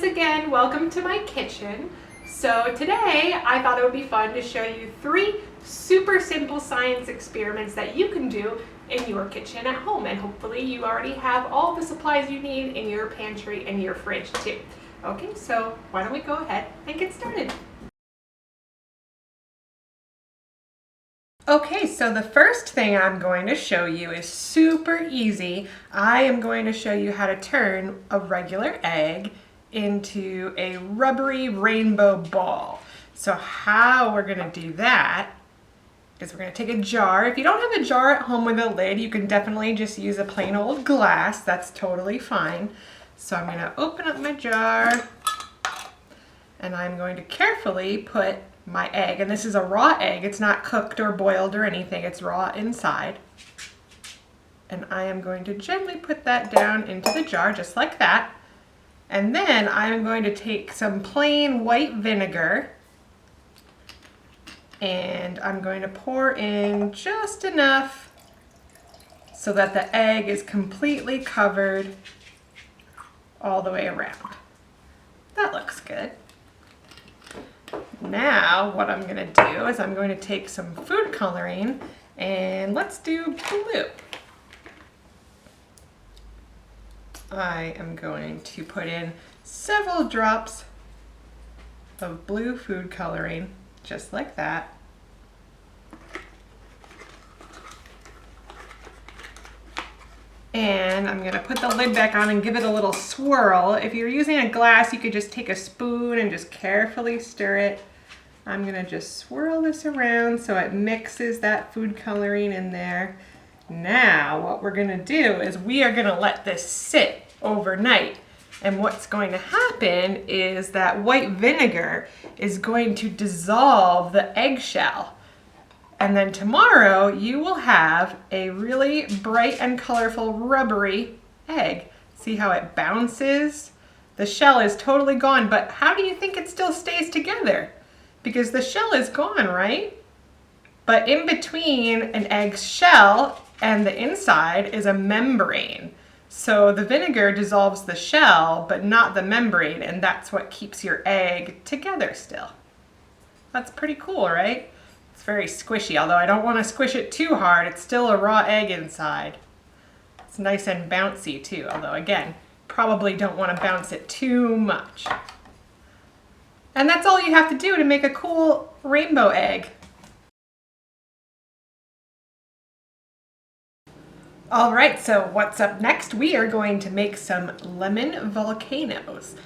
again, welcome to my kitchen. So today I thought it would be fun to show you 3 super simple science experiments that you can do in your kitchen at home, and hopefully you already have all the supplies you need in your pantry and your fridge too. Okay, so why don't we go ahead and get started. Okay, so the first thing I'm going to show you is super easy. I am going to show you how to turn a regular egg into a rubbery rainbow ball. So how we're going to do that is we're going to take a jar. If you don't have a jar at home with a lid, you can definitely just use a plain old glass. That's totally fine. So I'm going to open up my jar and I'm going to carefully put my egg, and this is a raw egg, it's not cooked or boiled or anything, it's raw inside. And I am going to gently put that down into the jar just like that. And then I'm going to take some plain white vinegar and I'm going to pour in just enough so that the egg is completely covered all the way around. That looks good. Now what I'm going to do is I'm going to take some food coloring and let's do blue. I am going to put in several drops of blue food coloring, just like that. And I'm going to put the lid back on and give it a little swirl. If you're using a glass, you could just take a spoon and just carefully stir it. I'm going to just swirl this around so it mixes that food coloring in there. Now what we're going to do is we are going to let this sit overnight. And what's going to happen is that white vinegar is going to dissolve the eggshell. And then tomorrow you will have a really bright and colorful rubbery egg. See how it bounces? The shell is totally gone, but how do you think it still stays together? Because the shell is gone, right? But in between an egg's shell and the inside is a membrane. So the vinegar dissolves the shell, but not the membrane, and that's what keeps your egg together still. That's pretty cool, right? It's very squishy, although I don't want to squish it too hard. It's still a raw egg inside. It's nice and bouncy too, although again, probably don't want to bounce it too much. And that's all you have to do to make a cool rainbow egg. All right, so what's up next? We are going to make some lemon volcanoes.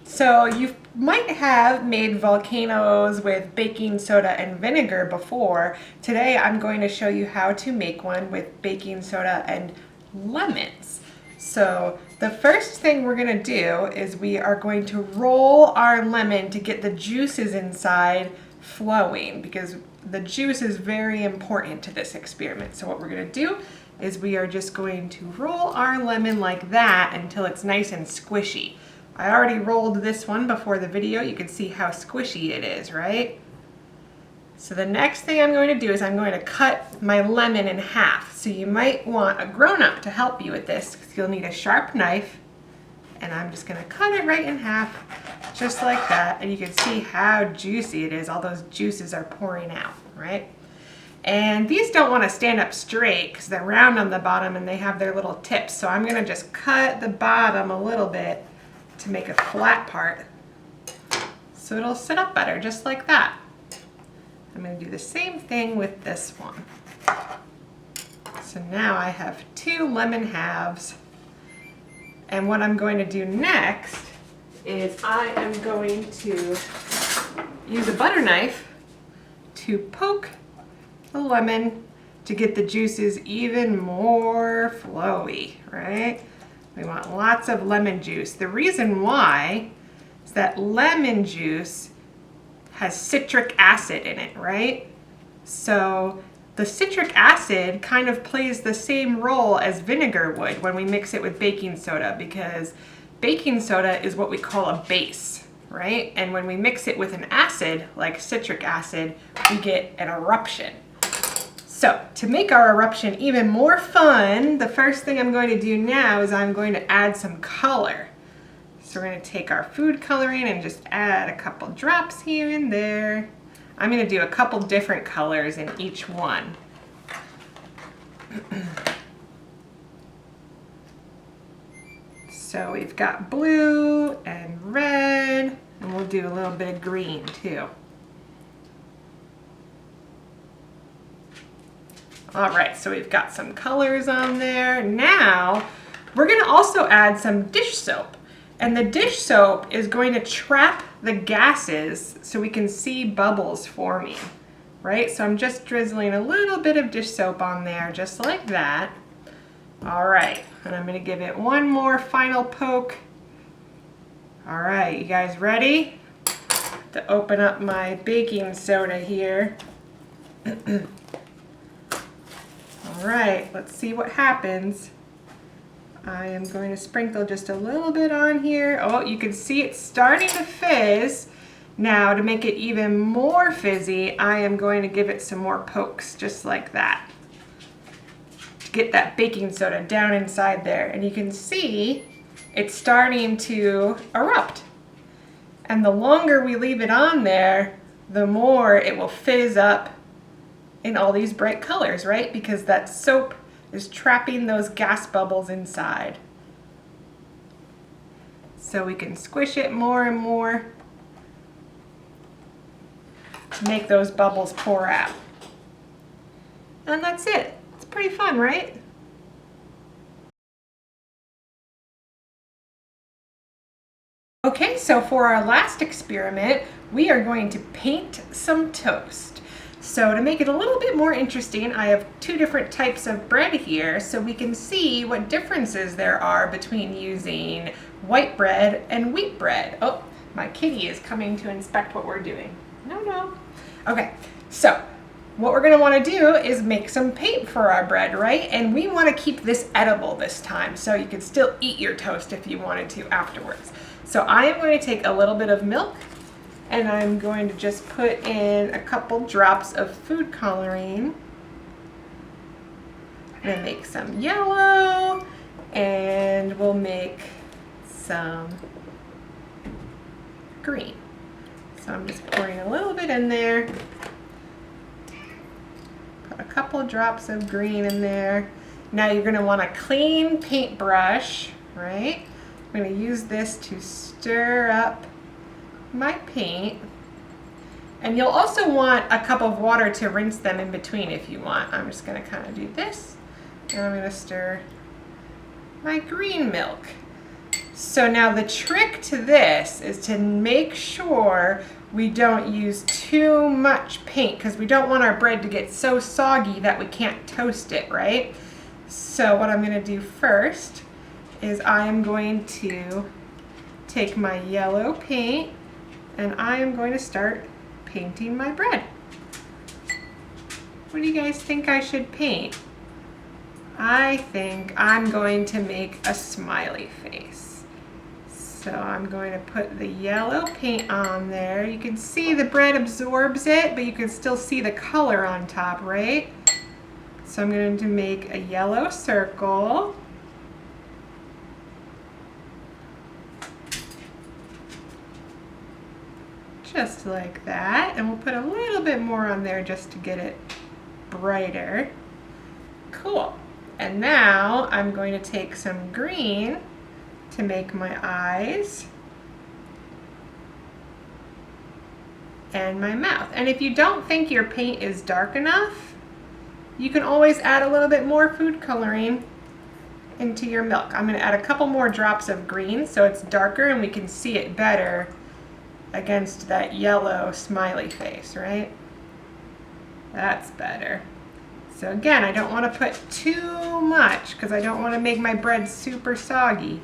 So you might have made volcanoes with baking soda and vinegar before. Today I'm going to show you how to make one with baking soda and lemons. So the first thing we're going to do is we are going to roll our lemon to get the juices inside flowing, because the juice is very important to this experiment. So what we're going to do is we are just going to roll our lemon like that until it's nice and squishy. I already rolled this one before the video. You can see how squishy it is, right? So the next thing I'm going to do is I'm going to cut my lemon in half. So you might want a grown-up to help you with this, because you'll need a sharp knife. And I'm just going to cut it right in half, just like that. And you can see how juicy it is. All those juices are pouring out, right? And these don't want to stand up straight because they're round on the bottom and they have their little tips. So I'm going to just cut the bottom a little bit to make a flat part so it'll sit up better, just like that. I'm going to do the same thing with this one. So now I have 2 lemon halves, and what I'm going to do next is I am going to use a butter knife to poke the lemon to get the juices even more flowy, right? We want lots of lemon juice. The reason why is that lemon juice has citric acid in it, right? So the citric acid kind of plays the same role as vinegar would when we mix it with baking soda, because baking soda is what we call a base, right? And when we mix it with an acid, like citric acid, we get an eruption. So to make our eruption even more fun, the first thing I'm going to do now is I'm going to add some color. So we're going to take our food coloring and just add a couple drops here and there. I'm going to do a couple different colors in each one. So we've got blue and red, and we'll do a little bit of green too. All right, so we've got some colors on there. Now, we're gonna also add some dish soap. And the dish soap is going to trap the gases so we can see bubbles forming, right? So I'm just drizzling a little bit of dish soap on there, just like that. All right, and I'm gonna give it one more final poke. All right, you guys ready? To open up my baking soda here. All right, let's see what happens. I am going to sprinkle just a little bit on here. Oh, you can see it's starting to fizz. Now, to make it even more fizzy, I am going to give it some more pokes, just like that. To get that baking soda down inside there. And you can see it's starting to erupt. And the longer we leave it on there, the more it will fizz up in all these bright colors, right? Because that soap is trapping those gas bubbles inside. So we can squish it more and more to make those bubbles pour out. And that's it. It's pretty fun, right? Okay, so for our last experiment, we are going to paint some toast. So to make it a little bit more interesting, I have two different types of bread here so we can see what differences there are between using white bread and wheat bread. Oh, my kitty is coming to inspect what we're doing. No. Okay, so what we're gonna wanna do is make some paint for our bread, right? And we wanna keep this edible this time, so you can still eat your toast if you wanted to afterwards. So I am going to take a little bit of milk and I'm going to just put in a couple drops of food coloring. I'm gonna make some yellow and we'll make some green. So I'm just pouring a little bit in there. Put a couple drops of green in there. Now you're gonna want a clean paintbrush, right? I'm gonna use this to stir up my paint. And you'll also want a cup of water to rinse them in between if you want. I'm just gonna kind of do this. And I'm gonna stir my green milk. So now the trick to this is to make sure we don't use too much paint because we don't want our bread to get so soggy that we can't toast it, right? So what I'm gonna do first is I am going to take my yellow paint and I am going to start painting my bread. What do you guys think I should paint? I think I'm going to make a smiley face. So I'm going to put the yellow paint on there. You can see the bread absorbs it, but you can still see the color on top, right? So I'm going to make a yellow circle. Just like that, and we'll put a little bit more on there just to get it brighter. Cool. And now I'm going to take some green to make my eyes and my mouth. And if you don't think your paint is dark enough, you can always add a little bit more food coloring into your milk. I'm going to add a couple more drops of green so it's darker and we can see it better against that yellow smiley face, right? That's better. So again, I don't want to put too much because I don't want to make my bread super soggy.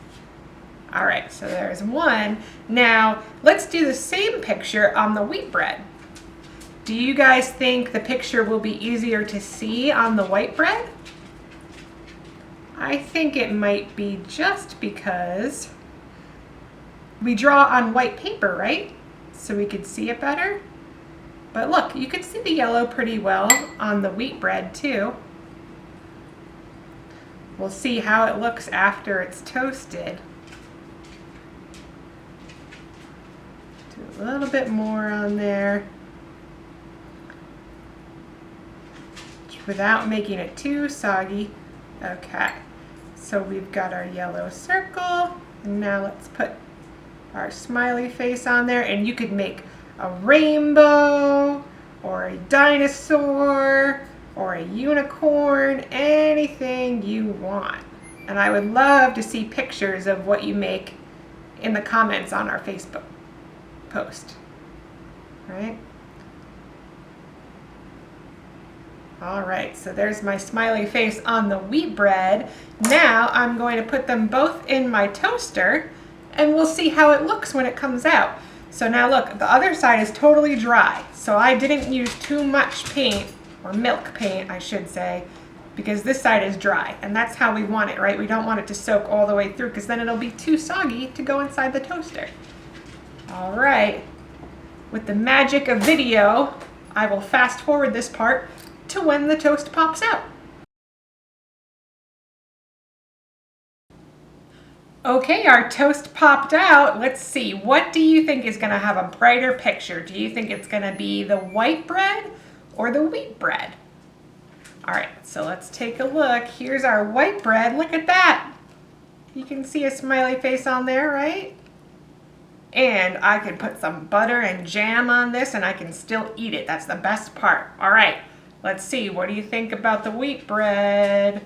All right, so there's one. Now, let's do the same picture on the wheat bread. Do you guys think the picture will be easier to see on the white bread? I think it might be just because we draw on white paper, right? So we could see it better. But look, you can see the yellow pretty well on the wheat bread too. We'll see how it looks after it's toasted. Do a little bit more on there without making it too soggy. Okay, so we've got our yellow circle, and now let's put our smiley face on there, and you could make a rainbow or a dinosaur or a unicorn, anything you want. And I would love to see pictures of what you make in the comments on our Facebook post, right? All right, so there's my smiley face on the wheat bread. Now I'm going to put them both in my toaster and we'll see how it looks when it comes out. So now look, the other side is totally dry. So I didn't use too much paint, or milk paint I should say, because this side is dry, and that's how we want it, right? We don't want it to soak all the way through because then it'll be too soggy to go inside the toaster. All right, with the magic of video, I will fast forward this part to when the toast pops out. Okay, our toast popped out. Let's see, what do you think is gonna have a brighter picture? Do you think it's gonna be the white bread or the wheat bread? All right, so let's take a look. Here's our white bread. Look at that. You can see a smiley face on there, right? And I could put some butter and jam on this and I can still eat it. That's the best part. All right, let's see. What do you think about the wheat bread?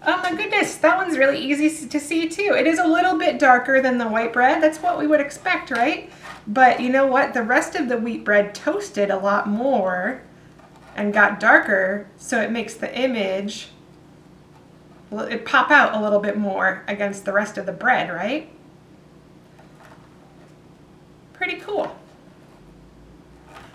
Oh my goodness, that one's really easy to see too. It is a little bit darker than the white bread. That's what we would expect, right? But you know what? The rest of the wheat bread toasted a lot more and got darker, so it makes the image, it pop out a little bit more against the rest of the bread, right? Pretty cool.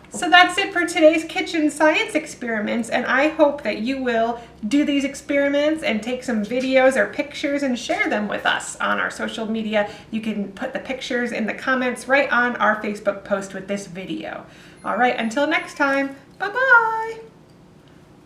So that's it for today's kitchen science experiments, and I hope that you will do these experiments and take some videos or pictures and share them with us on our social media. You can put the pictures in the comments right on our Facebook post with this video. All right, until next time, bye-bye.